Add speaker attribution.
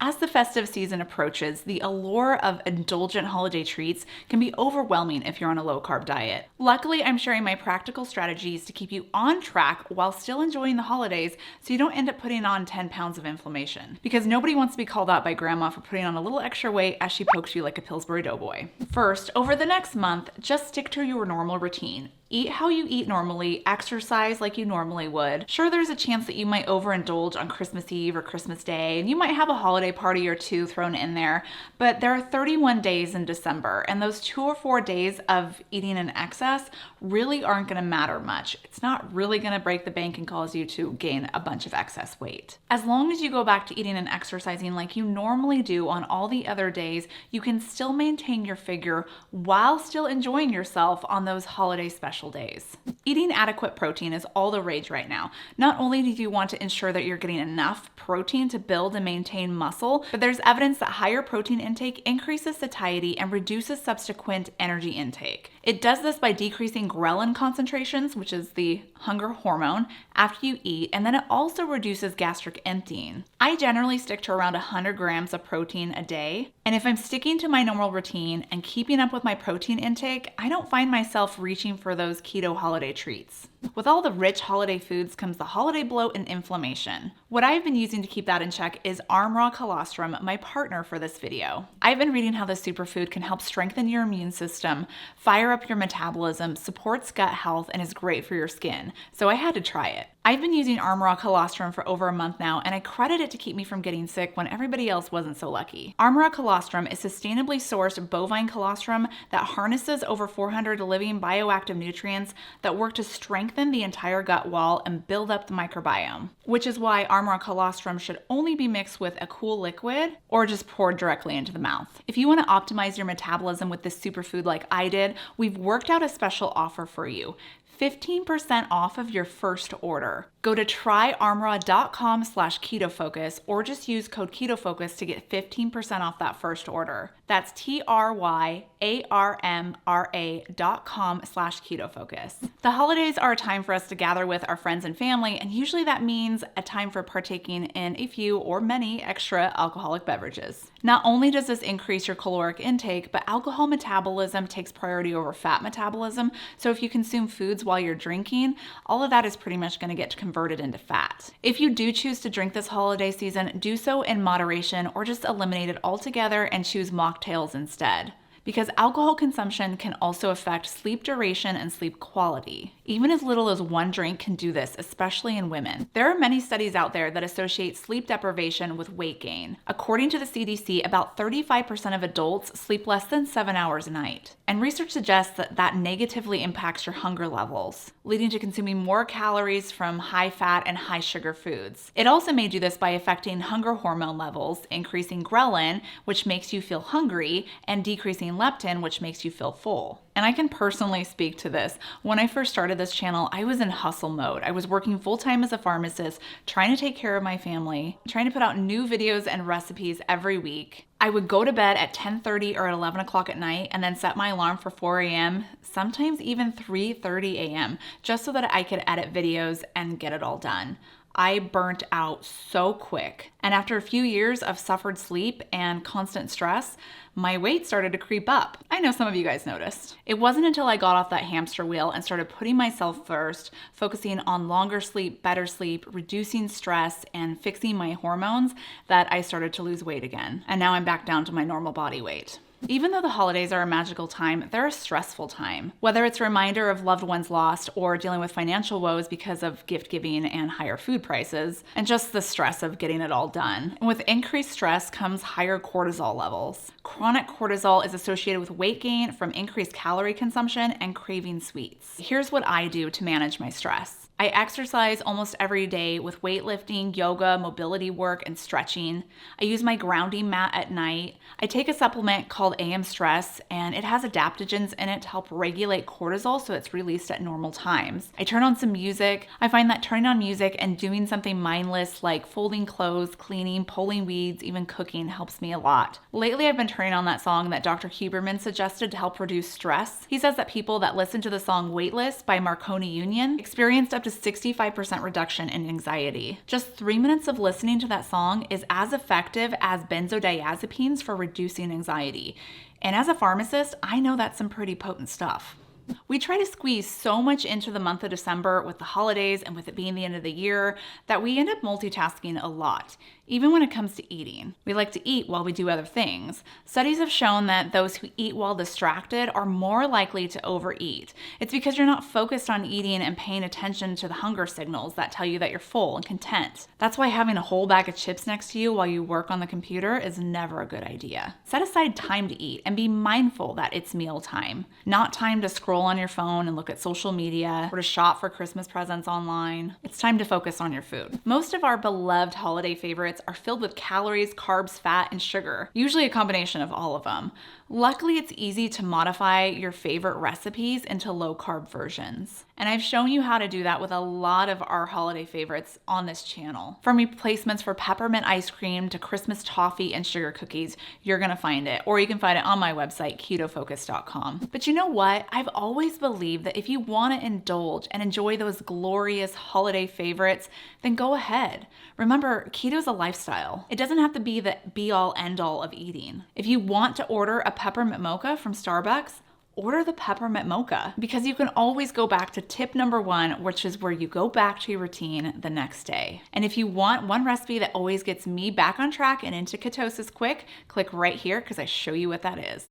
Speaker 1: As the festive season approaches, the allure of indulgent holiday treats can be overwhelming if you're on a low-carb diet. Luckily, I'm sharing my practical strategies to keep you on track while still enjoying the holidays so you don't end up putting on 10 pounds of inflammation. Because nobody wants to be called out by grandma for putting on a little extra weight as she pokes you like a Pillsbury Doughboy. First, over the next month, just stick to your normal routine. Eat how you eat normally, exercise like you normally would. Sure, there's a chance that you might overindulge on Christmas Eve or Christmas Day, and you might have a holiday party or two thrown in there, but there are 31 days in December, and those 2 or 4 days of eating in excess really aren't gonna matter much. It's not really gonna break the bank and cause you to gain a bunch of excess weight. As long as you go back to eating and exercising like you normally do on all the other days, you can still maintain your figure while still enjoying yourself on those holiday special days. Eating adequate protein is all the rage right now. Not only do you want to ensure that you're getting enough protein to build and maintain muscle, but there's evidence that higher protein intake increases satiety and reduces subsequent energy intake. It does this by decreasing ghrelin concentrations, which is the hunger hormone, after you eat, and then it also reduces gastric emptying. I generally stick to around 100 grams of protein a day, and if I'm sticking to my normal routine and keeping up with my protein intake, I don't find myself reaching for those keto holiday treats. With all the rich holiday foods comes the holiday bloat and inflammation. What I've been using to keep that in check is Arm Raw Colostrum, my partner for this video. I've been reading how this superfood can help strengthen your immune system, fire up your metabolism, supports gut health, and is great for your skin, so I had to try it. I've been using Arm Raw Colostrum for over a month now, and I credit it to keep me from getting sick when everybody else wasn't so lucky. Arm Raw Colostrum is sustainably sourced bovine colostrum that harnesses over 400 living bioactive nutrients that work to strengthen the entire gut wall and build up the microbiome, which is why Arm Raw Colostrum should only be mixed with a cool liquid or just poured directly into the mouth. If you want to optimize your metabolism with this superfood like I did, we've worked out a special offer for you. 15% off of your first order. Go to tryarmraw.com/ketofocus or just use code KetoFocus to get 15% off that first order. That's tryarmra.com/ketofocus. The holidays are a time for us to gather with our friends and family, and usually that means a time for partaking in a few or many extra alcoholic beverages. Not only does this increase your caloric intake, but alcohol metabolism takes priority over fat metabolism, so if you consume foods while you're drinking, all of that is pretty much going to get converted into fat. If you do choose to drink this holiday season, do so in moderation or just eliminate it altogether and choose mocktails instead. Because alcohol consumption can also affect sleep duration and sleep quality. Even as little as 1 drink can do this, especially in women. There are many studies out there that associate sleep deprivation with weight gain. According to the CDC, about 35% of adults sleep less than 7 hours a night. And research suggests that that negatively impacts your hunger levels, leading to consuming more calories from high fat and high sugar foods. It also may do this by affecting hunger hormone levels, increasing ghrelin, which makes you feel hungry, and decreasing leptin, which makes you feel full. And I can personally speak to this. When I first started this channel, I was in hustle mode. I was working full-time as a pharmacist, trying to take care of my family, trying to put out new videos and recipes every week. I would go to bed at 10:30 or at 11 o'clock at night and then set my alarm for 4 a.m., sometimes even 3:30 a.m., just so that I could edit videos and get it all done. I burnt out so quick. And after a few years of suffered sleep and constant stress, my weight started to creep up. I know some of you guys noticed. It wasn't until I got off that hamster wheel and started putting myself first, focusing on longer sleep, better sleep, reducing stress, and fixing my hormones, that I started to lose weight again. And now I'm back down to my normal body weight. Even though the holidays are a magical time, they're a stressful time. Whether it's a reminder of loved ones lost or dealing with financial woes because of gift giving and higher food prices, and just the stress of getting it all done. And with increased stress comes higher cortisol levels. Chronic cortisol is associated with weight gain from increased calorie consumption and craving sweets. Here's what I do to manage my stress. I exercise almost every day with weightlifting, yoga, mobility work, and stretching. I use my grounding mat at night. I take a supplement called AM Stress, and it has adaptogens in it to help regulate cortisol so it's released at normal times. I turn on some music. I find that turning on music and doing something mindless like folding clothes, cleaning, pulling weeds, even cooking helps me a lot. Lately, I've been turning on that song that Dr. Huberman suggested to help reduce stress. He says that people that listen to the song Weightless by Marconi Union experienced up to 65% reduction in anxiety. Just 3 minutes of listening to that song is as effective as benzodiazepines for reducing anxiety. And as a pharmacist, I know that's some pretty potent stuff. We try to squeeze so much into the month of December with the holidays and with it being the end of the year that we end up multitasking a lot, even when it comes to eating. We like to eat while we do other things. Studies have shown that those who eat while distracted are more likely to overeat. It's because you're not focused on eating and paying attention to the hunger signals that tell you that you're full and content. That's why having a whole bag of chips next to you while you work on the computer is never a good idea. Set aside time to eat and be mindful that it's meal time, not time to scroll on your phone and look at social media or to shop for Christmas presents online. It's time to focus on your food. Most of our beloved holiday favorites are filled with calories, carbs, fat, and sugar, usually a combination of all of them. Luckily, it's easy to modify your favorite recipes into low-carb versions. And I've shown you how to do that with a lot of our holiday favorites on this channel. From replacements for peppermint ice cream to Christmas toffee and sugar cookies, you're gonna find it. Or you can find it on my website, KetoFocus.com. But you know what? I've always believed that if you wanna indulge and enjoy those glorious holiday favorites, then go ahead. Remember, keto's a lifestyle. It doesn't have to be the be-all, end-all of eating. If you want to order a peppermint mocha from Starbucks, order the peppermint mocha, because you can always go back to tip number 1, which is where you go back to your routine the next day. And if you want one recipe that always gets me back on track and into ketosis quick, click right here because I show you what that is.